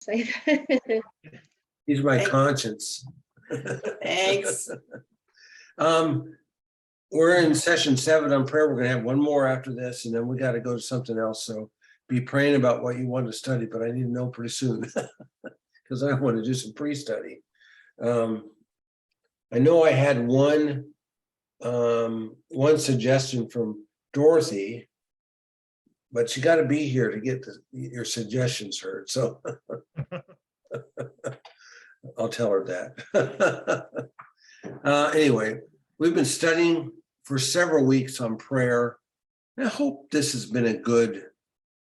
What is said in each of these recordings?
say. He's my Thanks. conscience. Thanks. We're in session 7 on prayer. We're going to have one more after this, and then we got to go to something else. So be praying about what you want to study, but I need to know pretty soon because I want to do some pre-study. I know I had one suggestion from Dorothy, but you got to be here to get your suggestions heard. So I'll tell her that. Anyway, we've been studying for several weeks on prayer. And I hope this has been a good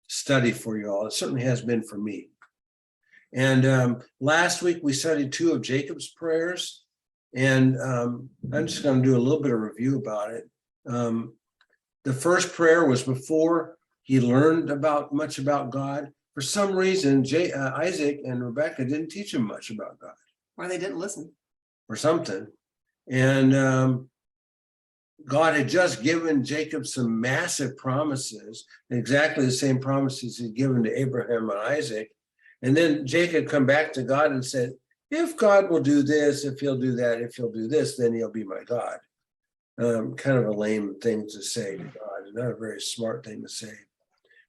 study for you all. It certainly has been for me. And last week we studied 2 of Jacob's prayers. And I'm just going to do a little bit of review about it. The first prayer was before he learned much about God. For some reason, Isaac and Rebecca didn't teach him much about God. Or they didn't listen. Or something. And God had just given Jacob some massive promises, exactly the same promises he'd given to Abraham and Isaac. And then Jacob come back to God and said, if God will do this, if he'll do that, if he'll do this, then he'll be my God. Kind of a lame thing to say to God, not a very smart thing to say.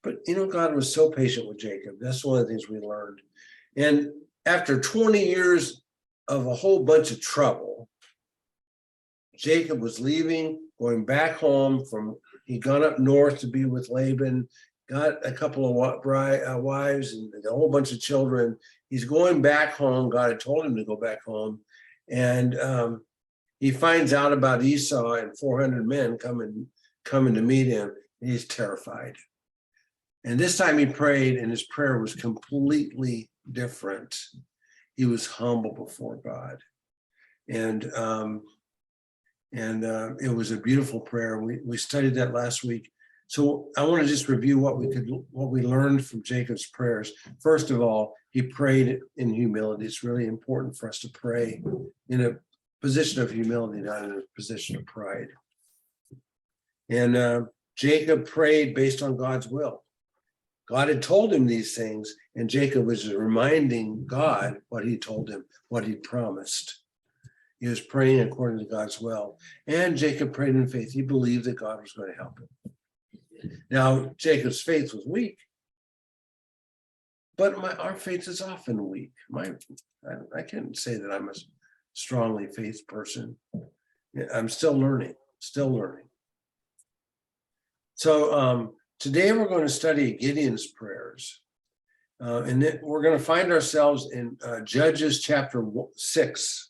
But, God was so patient with Jacob. That's one of the things we learned. And after 20 years of a whole bunch of trouble, Jacob was leaving, going back home he'd gone up north to be with Laban, got a couple of wives and a whole bunch of children. He's going back home. God had told him to go back home. And he finds out about Esau and 400 men coming to meet him. And he's terrified. And this time he prayed, and his prayer was completely different. He was humble before God. And it was a beautiful prayer. We studied that last week. So I want to just review what we learned from Jacob's prayers. First of all, he prayed in humility. It's really important for us to pray in a position of humility, not in a position of pride. And Jacob prayed based on God's will. God had told him these things, and Jacob was reminding God what he told him, what he promised. He was praying according to God's will. And Jacob prayed in faith. He believed that God was going to help him. Now, Jacob's faith was weak, but our faith is often weak. I can't say that I'm a strongly faith person. I'm still learning. So today we're going to study Gideon's prayers. And then we're going to find ourselves in Judges chapter 6.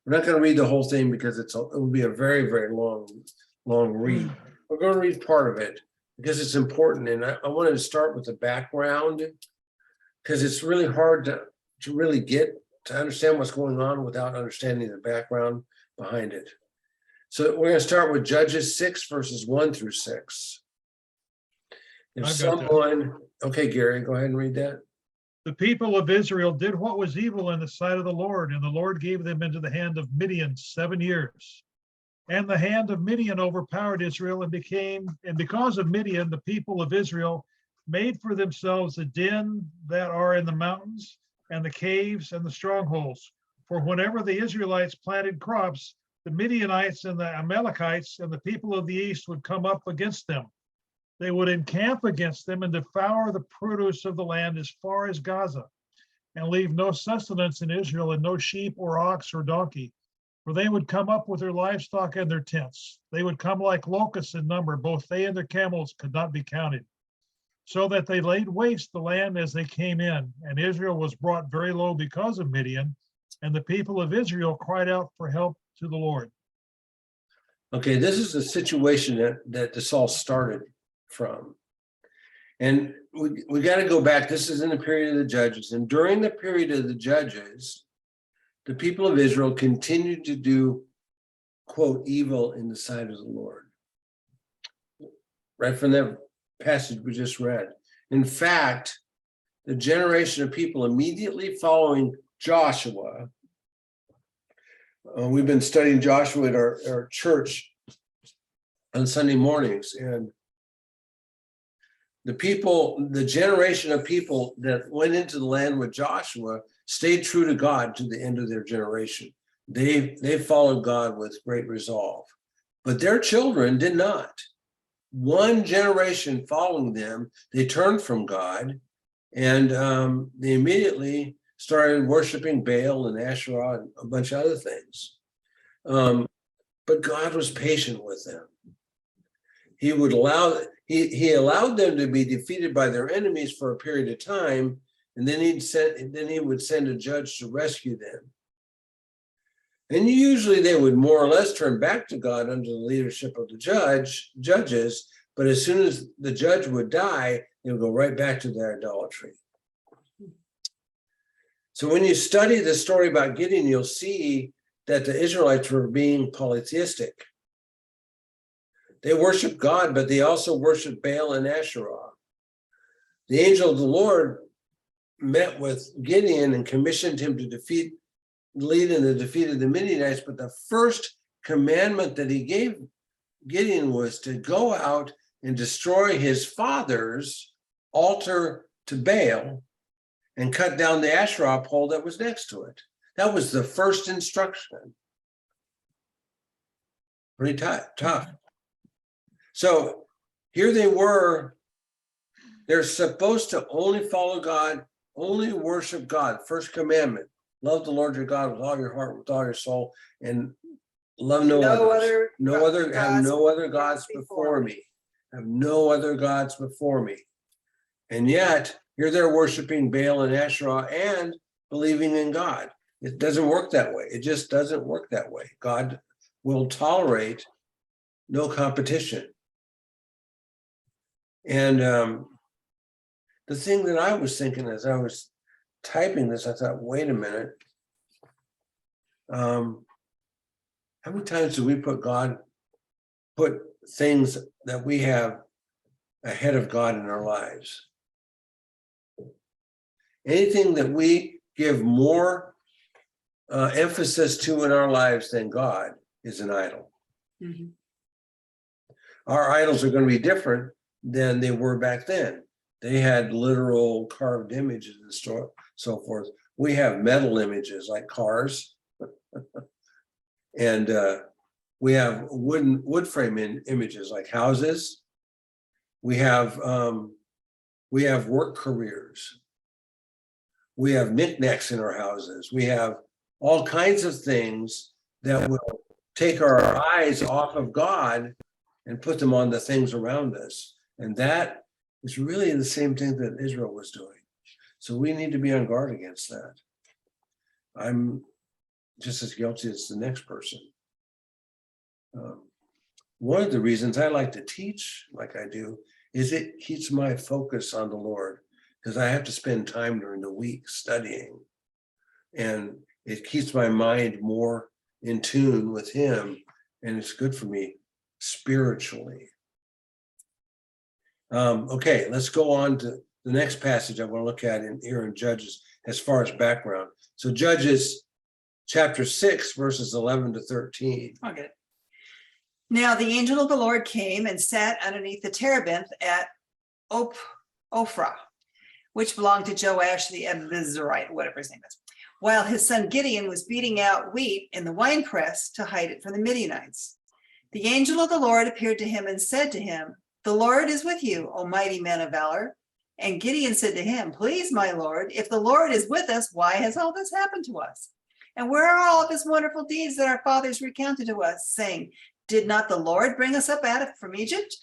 We're not going to read the whole thing because it will be a very, very long read. We're going to read part of it because it's important. And I wanted to start with the background because it's really hard to really get to understand what's going on without understanding the background behind it. So we're going to start with Judges 6, verses 1 through 6. If someone, okay, Gary, go ahead and read that. The people of Israel did what was evil in the sight of the Lord, and the Lord gave them into the hand of Midian 7 years. And the hand of Midian overpowered Israel, and because of Midian, the people of Israel made for themselves a den that are in the mountains and the caves and the strongholds. For whenever the Israelites planted crops, the Midianites and the Amalekites and the people of the east would come up against them. They would encamp against them and devour the produce of the land as far as Gaza, and leave no sustenance in Israel, and no sheep or ox or donkey. For they would come up with their livestock and their tents. They would come like locusts in number. Both they and their camels could not be counted. So that they laid waste the land as they came in. And Israel was brought very low because of Midian. And the people of Israel cried out for help to the Lord. Okay, this is the situation that this all started from. And we got to go back. This is in the period of the Judges. And during the period of the Judges, the people of Israel continued to do, quote, evil in the sight of the Lord. Right from that passage we just read. In fact, the generation of people immediately following Joshua, we've been studying Joshua at our church on Sunday mornings, and the generation of people that went into the land with Joshua stayed true to God to the end of their generation. They followed God with great resolve, but their children did not. One generation following them, they turned from God, and they immediately started worshiping Baal and Asherah and a bunch of other things. But God was patient with them. He allowed them to be defeated by their enemies for a period of time, and then he would send a judge to rescue them. And usually they would more or less turn back to God under the leadership of the judges, but as soon as the judge would die, they would go right back to their idolatry. So when you study the story about Gideon, you'll see that the Israelites were being polytheistic. They worshiped God, but they also worshiped Baal and Asherah. The angel of the Lord met with Gideon and commissioned him to lead in the defeat of the Midianites, but the first commandment that he gave Gideon was to go out and destroy his father's altar to Baal and cut down the Asherah pole that was next to it. That was the first instruction. Pretty tough. So here they were. They're supposed to only follow God, only worship God. First commandment: love the Lord your God with all your heart, with all your soul, and love no others. Have no other gods before me. Have no other gods before me. And yet here they're worshiping Baal and Asherah and believing in God. It doesn't work that way. It just doesn't work that way. God will tolerate no competition. And the thing that I was thinking as I was typing this, I thought, wait a minute. How many times do we put things that we have ahead of God in our lives? Anything that we give more emphasis to in our lives than God is an idol. Mhm. Our idols are going to be different than they were back then. They had literal carved images and so forth. We have metal images like cars, and we have wood frame images like houses. We have work careers. We have knickknacks in our houses. We have all kinds of things that will take our eyes off of God and put them on the things around us. And that is really the same thing that Israel was doing. So we need to be on guard against that. I'm just as guilty as the next person. One of the reasons I like to teach like I do is it keeps my focus on the Lord, because I have to spend time during the week studying, and it keeps my mind more in tune with Him, and it's good for me spiritually. Okay, let's go on to the next passage I want to look at here in Judges as far as background. So Judges chapter 6, verses 11 to 13. Okay. Now the angel of the Lord came and sat underneath the terebinth at Ophrah, which belonged to Joash the Abiezrite, whatever his name is, while his son Gideon was beating out wheat in the winepress to hide it from the Midianites. The angel of the Lord appeared to him and said to him, "The Lord is with you, O mighty man of valor." And Gideon said to him, "Please, my Lord, if the Lord is with us, why has all this happened to us? And where are all of his wonderful deeds that our fathers recounted to us, saying, did not the Lord bring us up from Egypt?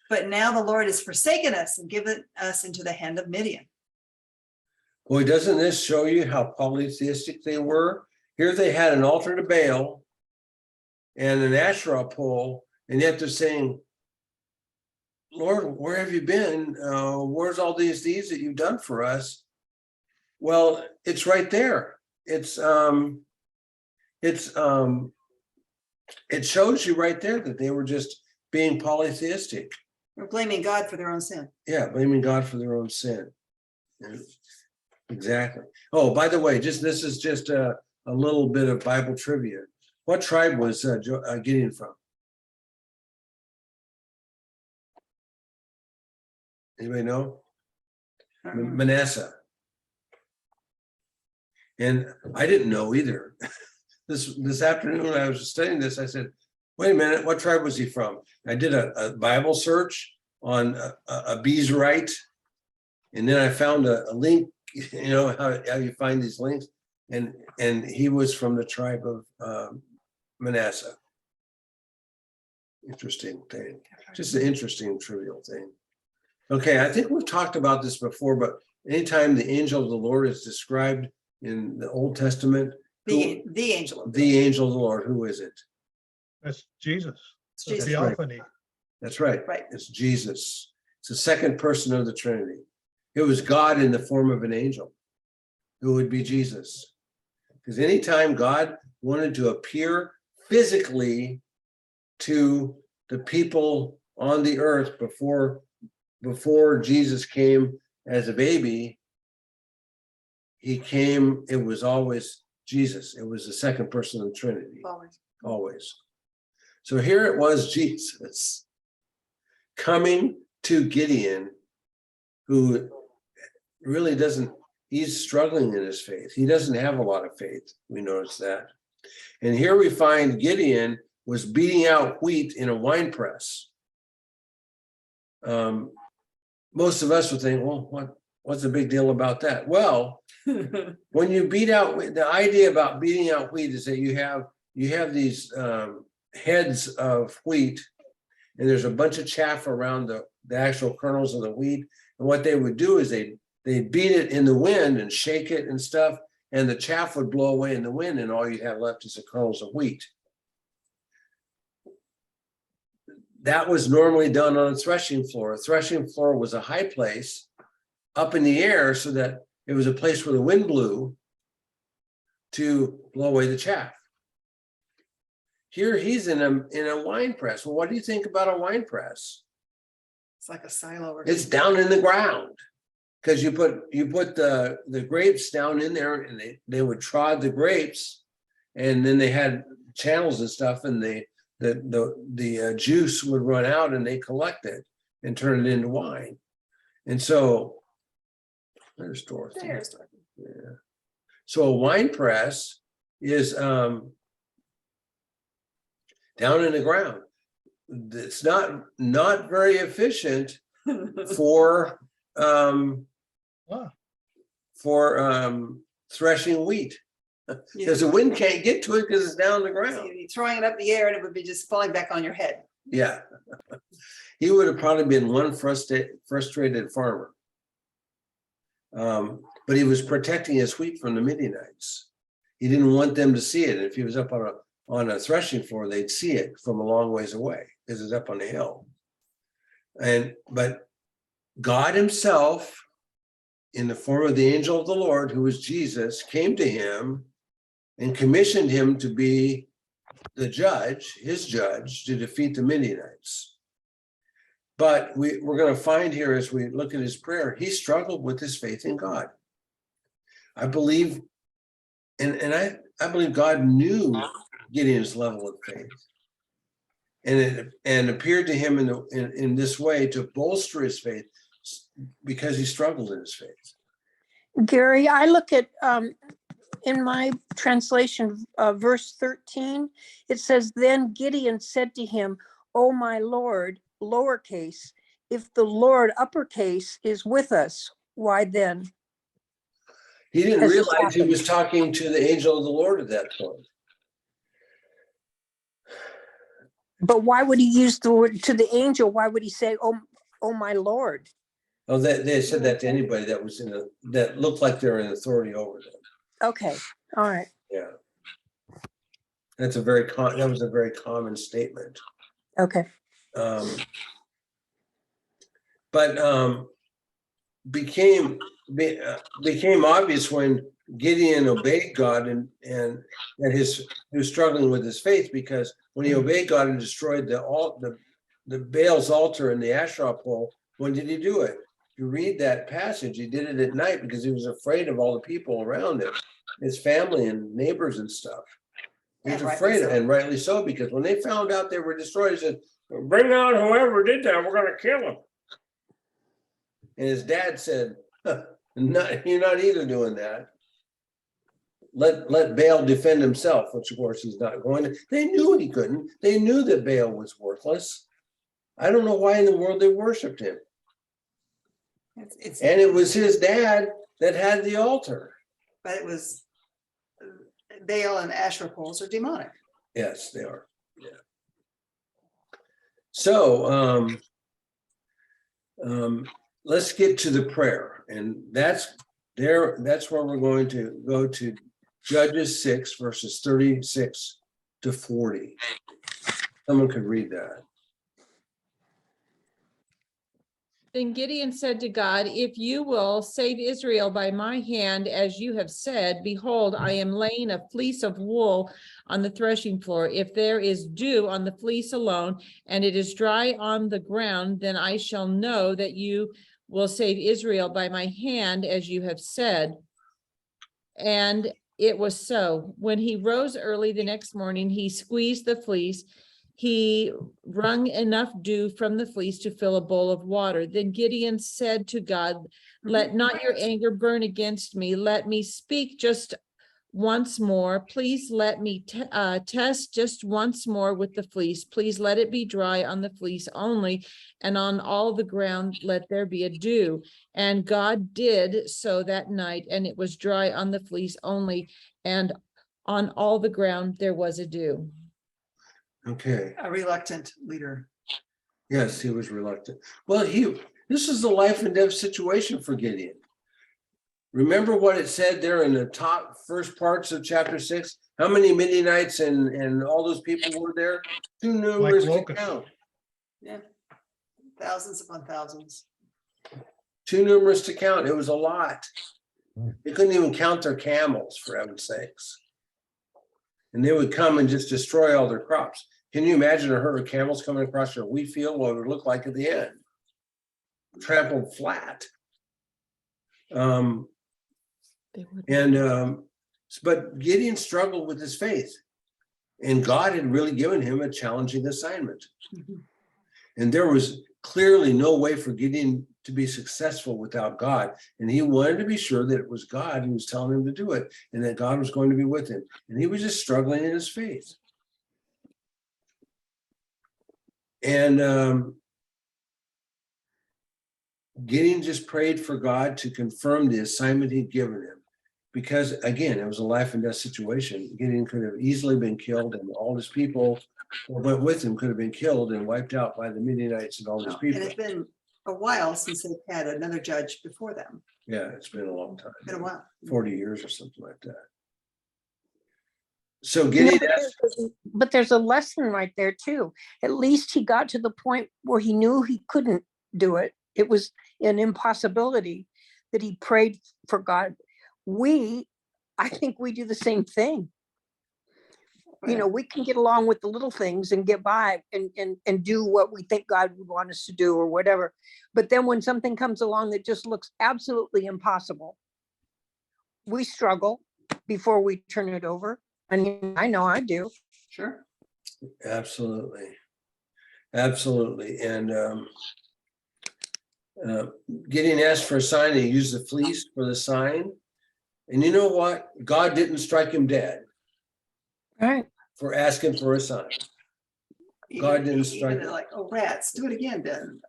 But now the Lord has forsaken us and given us into the hand of Midian." Boy, doesn't this show you how polytheistic they were? Here they had an altar to Baal and an Asherah pole, and yet they're saying, "Lord, where have you been? Where's all these deeds that you've done for us?" Well, it's right there. It shows you right there that they were just being polytheistic. We're blaming God for their own sin. Yeah, blaming God for their own sin. Yeah, exactly. Oh, by the way, this is just a little bit of Bible trivia. What tribe was Gideon from? Anybody know? Mm. Manasseh. And I didn't know either. This afternoon, I was studying this. I said, wait a minute, what tribe was he from? I did a Bible search on a Bezraite, and then I found a link, you know, how you find these links, and he was from the tribe of Manasseh. Interesting thing. Just an interesting trivial thing. Okay, I think we've talked about this before, but anytime the angel of the Lord is described in the Old Testament, The angel. the angel of the Lord, who is it? That's Jesus. It's That's Jesus. right. theophany. That's right. Right. It's Jesus. It's the second person of the Trinity. It was God in the form of an angel, who would be Jesus. Because anytime God wanted to appear physically to the people on the earth before Jesus came as a baby, he came, it was always Jesus. It was the second person of the Trinity, Always. always. So here it was Jesus coming to Gideon, who really doesn't, he's struggling in his faith. He doesn't have a lot of faith. We notice that. And here we find Gideon was beating out wheat in a wine press. Most of us would think, well, what's the big deal about that? Well, when you beat out, the idea about beating out wheat is that you have these heads of wheat, and there's a bunch of chaff around the actual kernels of the wheat. And what they would do is they beat it in the wind and shake it and stuff, and the chaff would blow away in the wind, and all you have left is the kernels of wheat. That was normally done on a threshing floor. A threshing floor was a high place up in the air so that it was a place where the wind blew to blow away the chaff. Here he's in a wine press. Well, what do you think about a wine press? It's like a silo. Or It's down in the ground, because you put the grapes down in there, and they would trod the grapes, and then they had channels and stuff, and the juice would run out, and they collect it and turn it into wine. And so there's Dorothy. There's Dorothy. Yeah. So a wine press is down in the ground. It's not very efficient for threshing wheat, because the wind can't get to it because it's down the So ground. you'd be throwing it up the air and it would be just falling back on your head. Yeah. He would have probably been one frustrated farmer. But he was protecting his wheat from the Midianites. He didn't want them to see it. If he was up on a threshing floor, they'd see it from a long ways away because it's up on the hill. But God himself, in the form of the angel of the Lord, who was Jesus, came to him and commissioned him to be the judge, his judge, to defeat the Midianites. But we're going to find here, as we look at his prayer, he struggled with his faith in God. I believe, and I believe God knew Gideon's level of faith, and appeared to him in this way to bolster his faith, because he struggled in his faith. Gary, I look at, in my translation, verse 13, it says, then Gideon said to him, "Oh, my Lord," lowercase, "if the Lord, uppercase, is with us, why then?" He didn't Has this realize he happened? was talking to the angel of the Lord at that point. But why would he use the word to the angel? Why would he say, oh, my Lord"? Oh, they said that to anybody that was that looked like they're in authority over them. Okay, all right. Yeah, that was a very common statement. Okay. But became obvious when Gideon obeyed God and he was struggling with his faith, because when he obeyed God and destroyed the Baal's altar and the Asherah pole, when did he do it? You read that passage, he did it at night because he was afraid of all the people around him, his family and neighbors and stuff. He was afraid, and rightly so, because when they found out they were destroyed, he said, "Bring out whoever did that, we're going to kill him." And his dad said, you're not either doing that. Let Baal defend himself, which of course he's not going to. They knew he couldn't. They knew that Baal was worthless. I don't know why in the world they worshiped him. It's And it was his dad that had the altar. but it was Baal and Asherah poles are demonic. Yes, they are. Yeah. So let's get to the prayer. And that's where we're going to go to Judges 6, verses 36 to 40. Someone could read that. Then Gideon said to God, if you will save Israel by my hand, as you have said, behold, I am laying a fleece of wool on the threshing floor. If there is dew on the fleece alone, and it is dry on the ground, then I shall know that you will save Israel by my hand, as you have said. And it was so. When he rose early the next morning, he squeezed the fleece. He wrung enough dew from the fleece to fill a bowl of water. Then Gideon said to God, let not your anger burn against me. Let me speak just once more. Please let me test just once more with the fleece. Please let it be dry on the fleece only, and on all the ground let there be a dew. And God did so that night, and it was dry on the fleece only, and on all the ground there was a dew. Okay. A reluctant leader. Yes, he was reluctant. Well, this is a life and death situation for Gideon. Remember what it said there in the top first parts of chapter 6? How many Midianites and all those people were there? Too numerous to locusts. count. Yeah. Thousands upon thousands. Too numerous to count. It was a lot. They couldn't even count their camels, for heaven's sakes. And they would come and just destroy all their crops. Can you imagine a herd of camels coming across your wheat field? What it would look like at the end? Trampled flat. But Gideon struggled with his faith, and God had really given him a challenging assignment. And there was clearly no way for Gideon to be successful without God. And he wanted to be sure that it was God who was telling him to do it, and that God was going to be with him. And he was just struggling in his faith. And Gideon just prayed for God to confirm the assignment he'd given him. Because again, it was a life and death situation. Gideon could have easily been killed, and all his people who went with him could have been killed and wiped out by the Midianites and all these And people. it's been a while since they've had another judge before them. Yeah, it's been a long time. Been a while. 40 years or something like that. So Gideon But there's a lesson right there too. At least he got to the point where he knew he couldn't do it. It was an impossibility that he prayed for God. I think we do the same thing. You know, we can get along with the little things and get by and do what we think God would want us to do or whatever. But then when something comes along that just looks absolutely impossible, we struggle before we turn it over. I mean, I know I do. Sure. Absolutely. And Gideon asked for a sign, and he used the fleece for the sign. And you know what? God didn't strike him dead Right. for asking for a sign. God didn't strike Even him. like, oh, rats, do it again, Ben.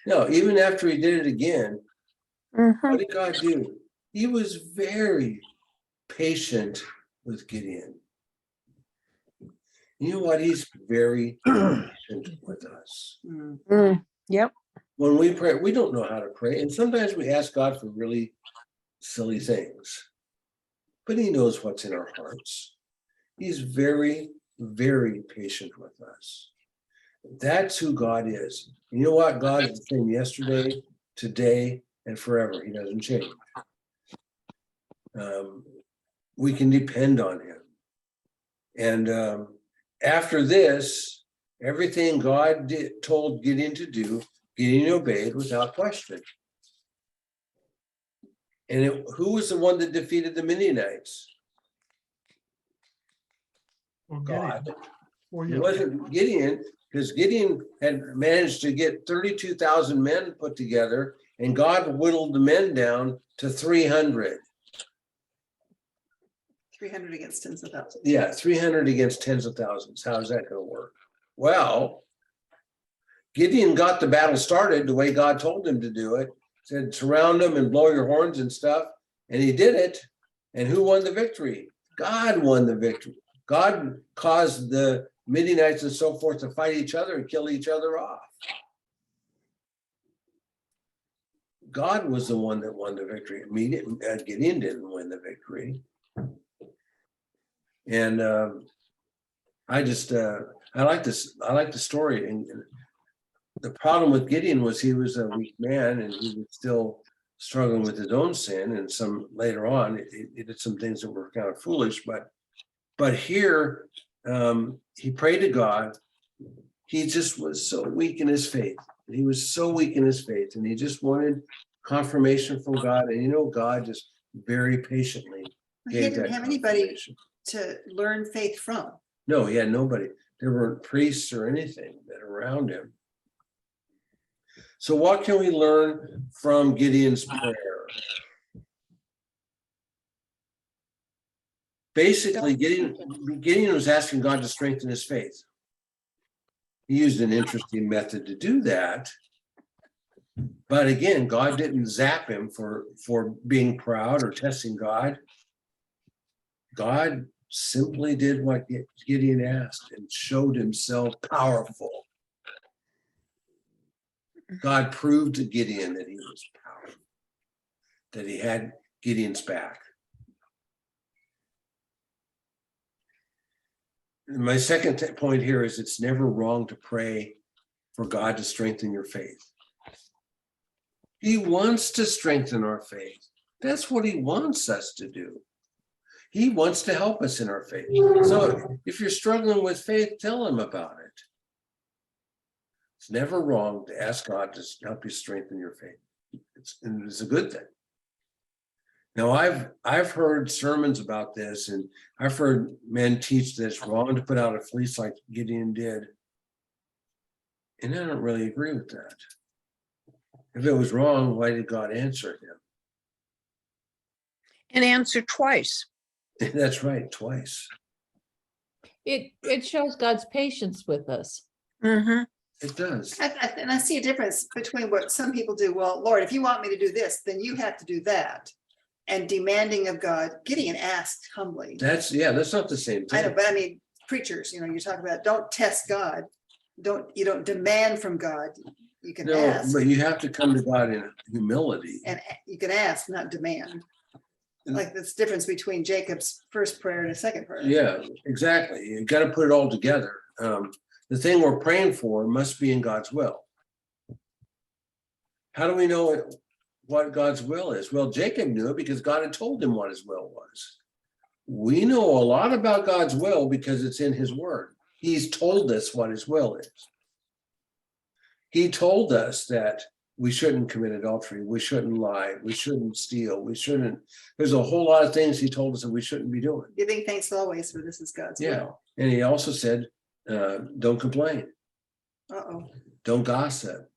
No, even after he did it again, Mhm. what did God do? He was very patient with Gideon. You know what? He's very patient with us. Yep. When we pray, we don't know how to pray. And sometimes we ask God for really silly things. But he knows what's in our hearts. He's very, very patient with us. That's who God is. You know what? God is the same yesterday, today, and forever. He doesn't change. We can depend on him. And after this, everything God told Gideon to do, Gideon obeyed without question. And who was the one that defeated the Midianites? Well, God. Gideon. Well, It yeah. wasn't Gideon. because Gideon had managed to get 32,000 men put together, and God whittled the men down to 300. 300 against tens of thousands. Yeah, 300 against tens of thousands. How's that going to work? Well, Gideon got the battle started the way God told him to do it. Said, surround them and blow your horns and stuff. And he did it. And who won the victory? God won the victory. God caused the Midianites and so forth to fight each other and kill each other off. God was the one that won the victory. Gideon didn't win the victory. And I like this. I like the story. And the problem with Gideon was he was a weak man, and he was still struggling with his own sin. And some later on, he did some things that were kind of foolish. But here, he prayed to God. He just was so weak in his faith. He was so weak in his faith, and he just wanted confirmation from God. And God just very patiently He gave didn't that have anybody confirmation. to learn faith from. No, he had nobody. There weren't priests or anything that around him. So what can we learn from Gideon's prayer? Basically, Gideon was asking God to strengthen his faith. He used an interesting method to do that. But again, God didn't zap him for being proud or testing God. God simply did what Gideon asked and showed himself powerful. God proved to Gideon that he was powerful, that he had Gideon's back. And my second point here is it's never wrong to pray for God to strengthen your faith. He wants to strengthen our faith. That's what he wants us to do. He wants to help us in our faith. So if you're struggling with faith, tell him about it. It's never wrong to ask God to help you strengthen your faith. It's a good thing. Now, I've heard sermons about this, and I've heard men teach that it's wrong to put out a fleece like Gideon did. And I don't really agree with that. If it was wrong, why did God answer him? And answer twice. That's right, twice. It shows God's patience with us. Mm-hmm. It does. And I see a difference between what some people do. Well, Lord, if you want me to do this, then you have to do that. And demanding of God. Gideon asked humbly. That's not the same thing. I know, but I mean, preachers, you talk about don't test God. You don't demand from God. You can ask. But you have to come to God in humility. And you can ask, not demand. Like this difference between Jacob's first prayer and his second prayer. Yeah, exactly. You got to put it all together. The thing we're praying for must be in God's will. How do we know what God's will is? Well, Jacob knew it because God had told him what his will was. We know a lot about God's will because it's in his word. He's told us what his will is. He told us that we shouldn't commit adultery, we shouldn't lie, we shouldn't steal, there's a whole lot of things he told us that we shouldn't be doing. Giving thanks always, for this is God's will. And he also said, don't complain. Uh-oh. Don't gossip.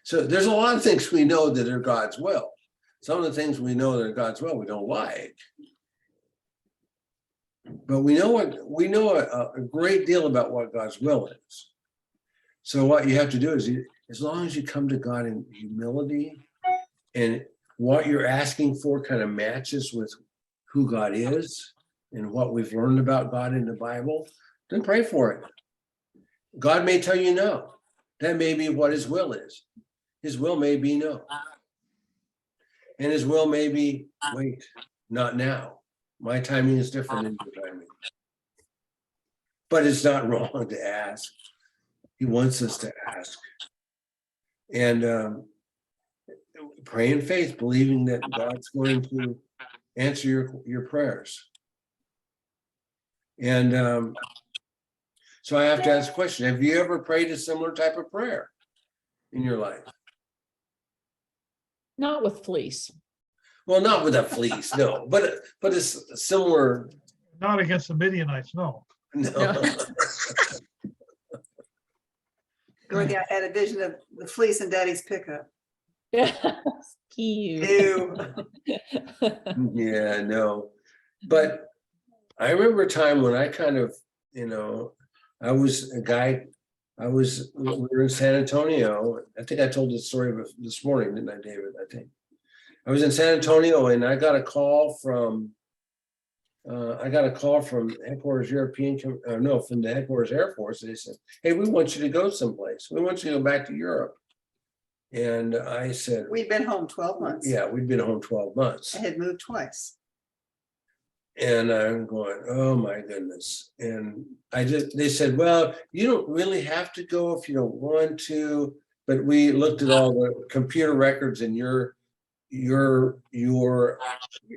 So there's a lot of things we know that are God's will. Some of the things we know that are God's will we don't like. But we know a great deal about what God's will is. So what you have to do is, as long as you come to God in humility and what you're asking for kind of matches with who God is and what we've learned about God in the Bible, then pray for it. God may tell you no. That may be what his will is. His will may be no. And his will may be, wait, not now. My timing is different than your timing. But it's not wrong to ask. He wants us to ask. And pray in faith, believing that God's going to answer your prayers. And so I have to ask a question. Have you ever prayed a similar type of prayer in your life? Not with fleece. Well, not with a fleece, no, but a similar. Not against the Midianites, no. No. Dorothy, I had a vision of the fleece in Daddy's pickup. Cute. Ew. Yeah, no. But I remember a time when I kind of, I was a guy, we were in San Antonio. I think I told this story this morning, didn't I, David? I think. I was in San Antonio and I got a call from headquarters from the headquarters Air Force. They said, hey, we want you to go someplace. We want you to go back to Europe. And I said, We'd been home 12 months. yeah, we'd been home 12 months. I had moved twice. And I'm going, oh my goodness. And they said, well, you don't really have to go if you don't want to. But we looked at all the computer records and your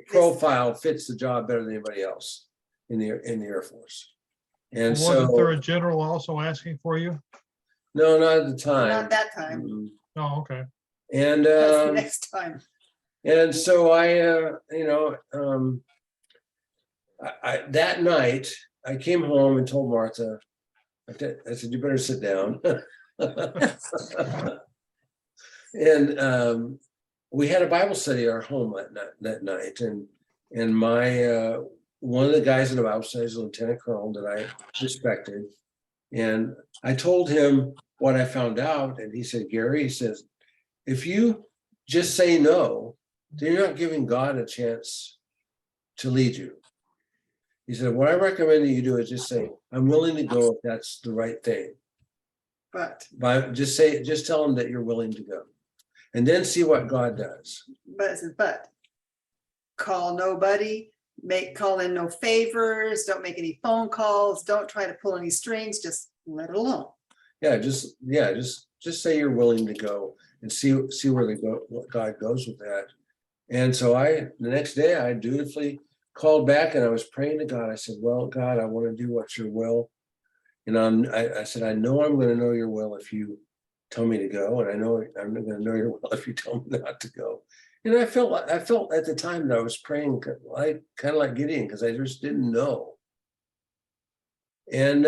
profile fits the job better than anybody else in the Air Force. And Wasn't there a so, general also asking for you? no, not at the time. Not that time. Mhm. Oh, okay. And That's the next time. and so I that night I came home and told Martha, I said, you better sit down. And we had a Bible study at our home that night, and my one of the guys in the Bible study is a lieutenant colonel that I respected, and I told him what I found out, and he said, Gary, he says, if you just say no, then you're not giving God a chance to lead you. He said, what I recommend that you do is just say, I'm willing to go if that's the right thing. But Just tell him that you're willing to go. And then see what God does. But call nobody, call in no favors, don't make any phone calls, don't try to pull any strings, just let it alone. Just say you're willing to go and see where what God goes with that. And so the next day I dutifully called back and I was praying to God. I said, well, God, I want to do what's your will. And I said, I know I'm going to know your will if you tell me to go. And I know I'm going to know your will if you tell me not to go. And I felt at the time that I was praying kind of like Gideon, because I just didn't know. And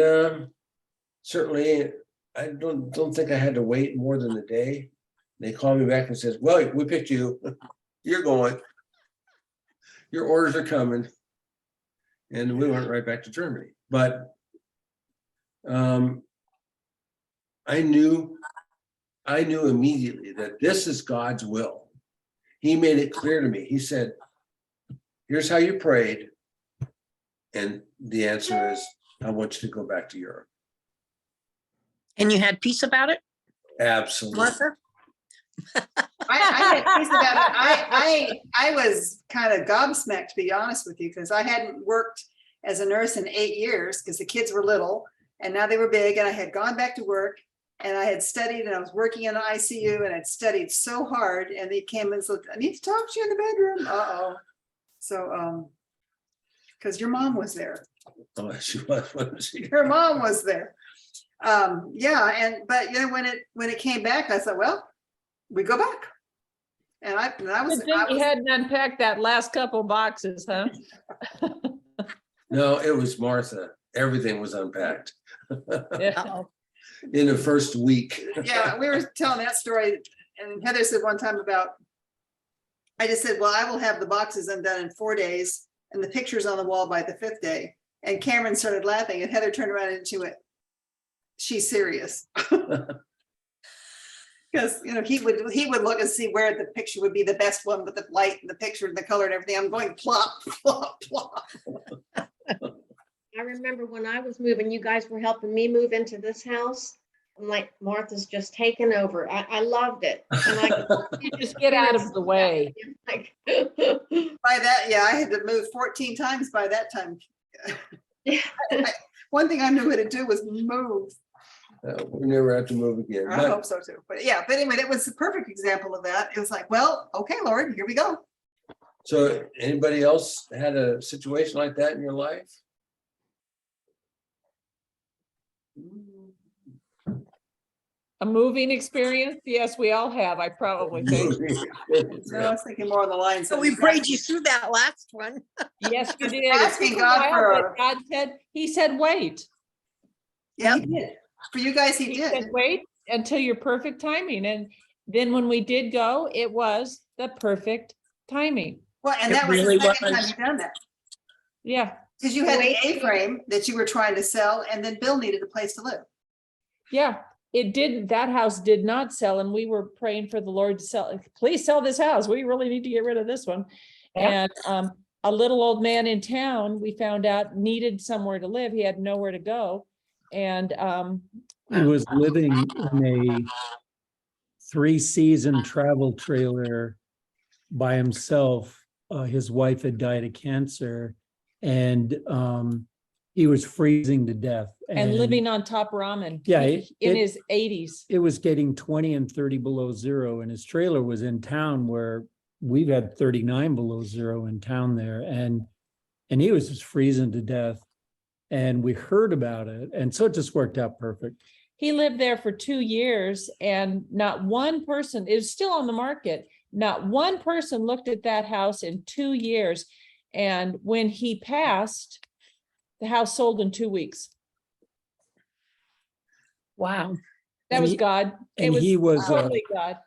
certainly I don't think I had to wait more than a day. They called me back and says, well, we picked you. You're going. Your orders are coming. And we went right back to Germany. But I knew immediately that this is God's will. He made it clear to me. He said, here's how you prayed. And the answer is, I want you to go back to Europe. And you had peace about it, Absolutely. Martha? I had peace about it. I was kind of gobsmacked, to be honest with you, because I hadn't worked as a nurse in 8 years because the kids were little and now they were big, and I had gone back to work and I had studied and I was working in the ICU and I'd studied so hard, and they came and said, I need to talk to you in the bedroom. Uh-oh. So because your mom was there. Oh, she was. Her mom was there. Yeah, but when it came back, I thought, well, we go back. And I was You hadn't unpacked that last couple boxes, huh? No, it was Martha. Everything was unpacked Yeah. Uh-oh. in the first week. Yeah, we were telling that story, and Heather said one time I just said, well, I will have the boxes undone in 4 days and the pictures on the wall by the 5th day. And Cameron started laughing, and Heather turned around and she went, she's serious. Because he would look and see where the picture would be the best one with the light and the picture and the color and everything. I'm going plop, plop, plop. I remember when I was moving, you guys were helping me move into this house. I'm like, Martha's just taken over. I loved it. And You just get out of the way. like, By that, yeah, I had to move 14 times by that time. One thing I knew how to do was move. We never have to move again. I hope so too. But anyway, that was the perfect example of that. It was like, well, okay, Lord, here we go. So anybody else had a situation like that in your life? A moving experience? Yes, we all have, I probably think. So I was thinking more on the lines. So we prayed you through that last one. Yes, you did. Asking It took a God while, for- but God said, he said, wait. Yeah, he did. For you guys, he He said, did. wait, until your perfect timing. And then when we did go, it was the perfect timing. Well, and It that was really the second time was. you've done that. Yeah, Because you had the Wait. A-frame that you were trying to sell, and then Bill needed a place to live. yeah. It didn't, that house did not sell, and we were praying for the Lord to sell, please sell this house. We really need to get rid of this one. Yeah. And a little old man in town, we found out needed somewhere to live. He had nowhere to go. And He was living in a 3-season travel trailer by himself. His wife had died of cancer, and he was freezing to death. and living on top ramen. Yeah, In it- his 80s. It was getting 20 and 30 below zero, and his trailer was in town where we've had 39 below zero in town there, and he was just freezing to death. And we heard about it, and so it just worked out perfect. He lived there for 2 years, and not one person, it was still on the market. Not one person looked at that house in 2 years. And when he passed, the house sold in 2 weeks. And Wow. That was he- God. It and was he was, totally God.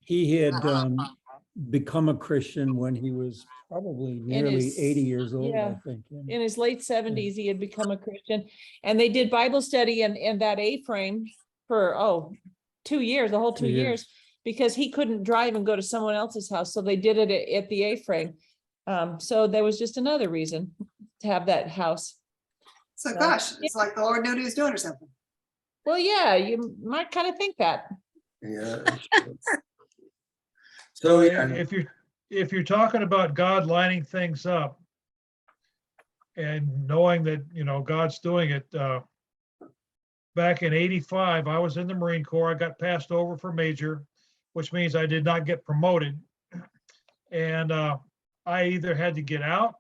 He had become a Christian when he was probably nearly his- 80 years old, I yeah. think. Yeah. In his late 70s, he had become a Christian, and they did Bible study in that A-frame for 2 years, the whole 2 2 years. years, because he couldn't drive and go to someone else's house. So they did it at the A-frame. So there was just another reason to have that house. So Yeah. gosh, it's like the Lord knew what he was doing or something. Well, yeah, you might kind of think that. Yeah. So, yeah, If you're talking about God lining things up and knowing that, God's doing it, back in 85, I was in the Marine Corps. I got passed over for major, which means I did not get promoted. And I either had to get out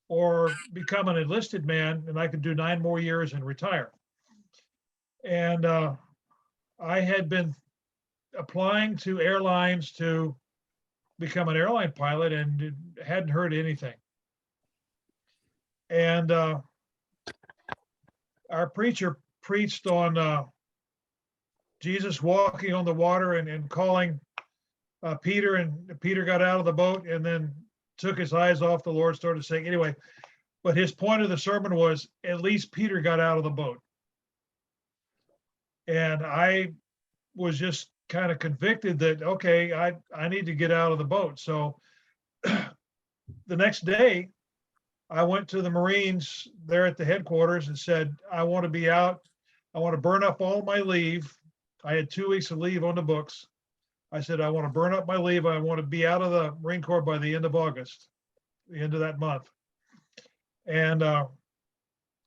or become an enlisted man, and I could do 9 more years and retire. And I had been applying to airlines to become an airline pilot and hadn't heard anything. And our preacher preached on Jesus walking on the water and calling Peter, and Peter got out of the boat and then took his eyes off the Lord, started saying, anyway, but his point of the sermon was, at least Peter got out of the boat. And I was just kind of convicted that, okay, I need to get out of the boat. So the next day, I went to the Marines there at the headquarters and said, I want to be out. I want to burn up all my leave. I had 2 weeks of leave on the books. I said, I want to burn up my leave. I want to be out of the Marine Corps by the end of August, the end of that month. And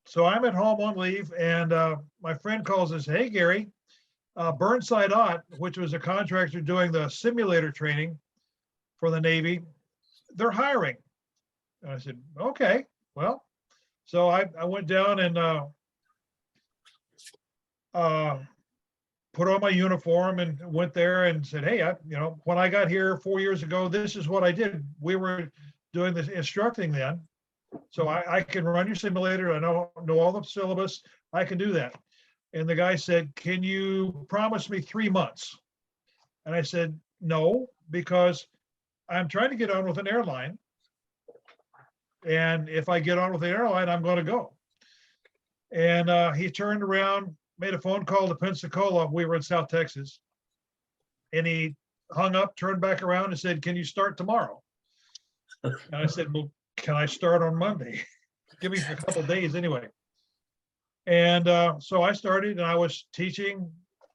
so I'm at home on leave, and my friend calls us, hey, Gary, Burnside Ott, which was a contractor doing the simulator training for the Navy, they're hiring. And I said, okay, well, so I went down and put on my uniform and went there and said, hey, when I got here 4 years ago, this is what I did. We were doing this instructing then. So I can run your simulator. I know all the syllabus. I can do that. And the guy said, can you promise me 3 months? And I said, no, because I'm trying to get on with an airline. And if I get on with the airline, I'm going to go. And he turned around, made a phone call to Pensacola. We were in South Texas. And he hung up, turned back around and said, can you start tomorrow? And I said, well, can I start on Monday? Give me a couple of days anyway. And so I started, and I was teaching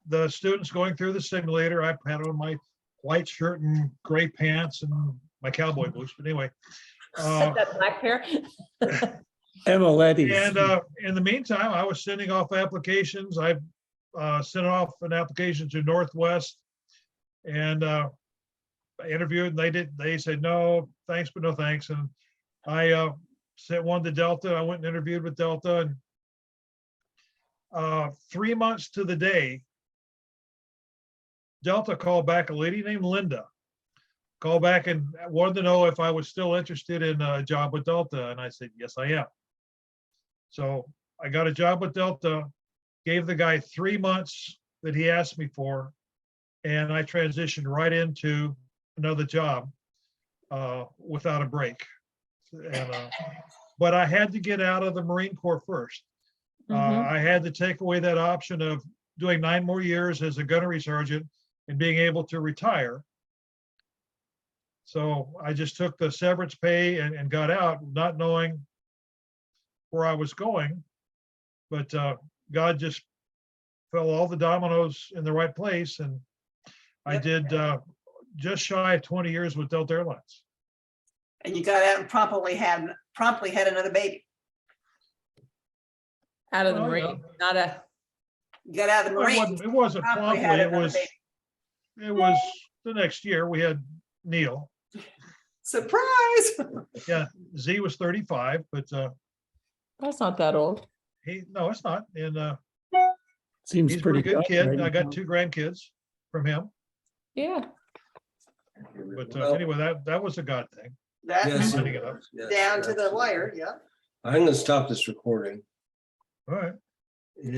the students going through the simulator. I had on my white shirt and gray pants and my cowboy boots. But anyway. That black hair. Emiletti's. And in the meantime, I was sending off applications. I sent off an application to Northwest, and I interviewed, and they said, no, thanks, but no thanks. And I sent one to Delta. I went and interviewed with Delta, and 3 months to the day, Delta called back, a lady named Linda, called back and wanted to know if I was still interested in a job with Delta. And I said, yes, I am. So I got a job with Delta, gave the guy 3 months that he asked me for. And I transitioned right into another job without a break. And, but I had to get out of the Marine Corps first. Mhm. I had to take away that option of doing 9 more years as a gunnery sergeant and being able to retire. So I just took the severance pay and got out, not knowing where I was going. But God just fell all the dominoes in the right place. And I Yep. did just shy of 20 years with Delta Airlines. And you got out and promptly had another baby. Out of the Well, yeah. Marine, not a, You got out of the Marines. It wasn't Promptly had promptly, another baby. it was the next year we had Neil. Surprise. Yeah, Z was 35, but that's not that old. no, it's not. And Seems he's a pretty pretty good tough kid. right I got now. 2 grandkids from him. Yeah. But Well, anyway, that was a God thing. That yes, Lining it up. yes, down to the absolutely. wire, yeah. I'm gonna stop this recording. All right.